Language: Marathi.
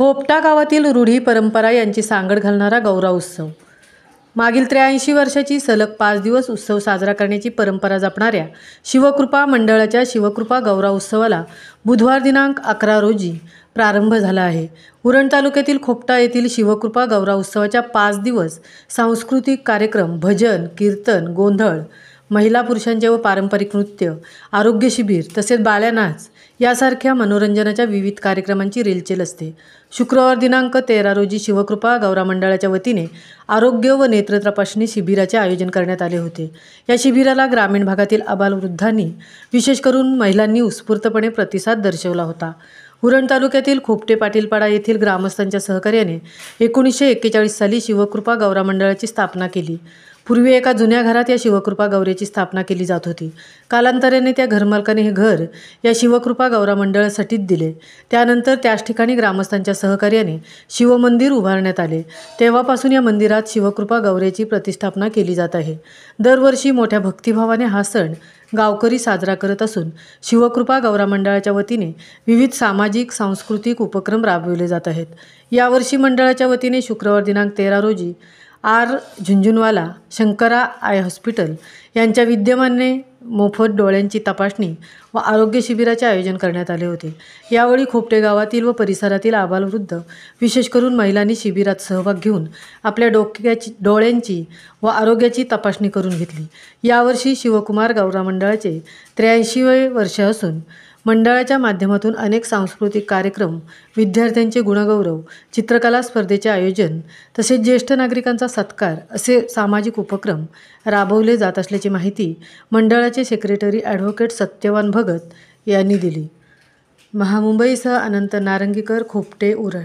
खोपटा गावातील रूढी परंपरा यांची सांगड घालणारा गौरा उत्सव। मागील 83 वर्षाची सलग 5 दिवस उत्सव साजरा करण्याची परंपरा जपणाऱ्या शिवकृपा मंडळाच्या शिवकृपा गौरा उत्सवाला बुधवार दिनांक 11 रोजी प्रारंभ झाला आहे। उरण तालुक्यातील खोपटा येथील शिवकृपा गौरा उत्सवाच्या 5 दिवस सांस्कृतिक कार्यक्रम, भजन, कीर्तन, गोंधळ, महिला पुरुषांचे व पारंपरिक नृत्य, आरोग्य शिबिर तसेच बाल्या नाच यासारख्या मनोरंजनाच्या विविध कार्यक्रमांची रेलचेल असते। शुक्रवार दिनांक 13 रोजी शिवकृपा गौरा मंडळाच्या वतीने आरोग्य व नेत्र तपासणी शिबिराचे आयोजन करण्यात आले होते। या शिबिराला ग्रामीण भागातील आबालवृद्धांनी विशेष करून महिलांनी उत्स्फूर्तपणे प्रतिसाद दर्शवला होता। उरण तालुक्यातील खोपटे पाटीलपाडा येथील ग्रामस्थांच्या सहकार्याने 1941 साली शिवकृपा गौरा मंडळाची स्थापना केली। पूर्वी एका जुन्या घरात या शिवकृपा गौरेची स्थापना केली जात होती। कालांतराने त्या घरमालकाने हे घर या शिवकृपा गौरा मंडळासाठी दिले। त्यानंतर त्याच ठिकाणी ग्रामस्थांच्या सहकार्याने शिवमंदिर उभारण्यात आले। तेव्हापासून या मंदिरात शिवकृपा गौरेची प्रतिष्ठापना केली जात आहे। दरवर्षी मोठ्या भक्तिभावाने हा सण गावकरी साजरा करत असून शिवकृपा गौरा मंडळाच्या वतीने विविध सामाजिक सांस्कृतिक उपक्रम राबविले जात आहेत। यावर्षी मंडळाच्या वतीने शुक्रवार दिनांक 13 रोजी झुंझुनवाला शंकरा आय हॉस्पिटल यांच्या विद्यमाने मोफत डोळ्यांची तपासणी व आरोग्य शिबिराचे आयोजन करण्यात आले होते। यावेळी खोपटे गावातील व परिसरातील आबालवृद्ध विशेष करून महिलांनी शिबिरात सहभाग घेऊन आपल्या डोळ्यांची व आरोग्याची तपासणी करून घेतली। यावर्षी शिवकुमार गौरा मंडळाचे 83वे वर्ष असून मंडळाच्या माध्यमातून अनेक सांस्कृतिक कार्यक्रम, विद्यार्थ्यांचे गुणगौरव, चित्रकला स्पर्धेचे आयोजन तसेच ज्येष्ठ नागरिकांचा सत्कार असे सामाजिक उपक्रम राबवले जात असल्याची माहिती मंडळाचे सेक्रेटरी ॲडव्होकेट सत्यवान भगत यांनी दिली। महामुंबईसह अनंत नारंगीकर, खोपटे, उरण।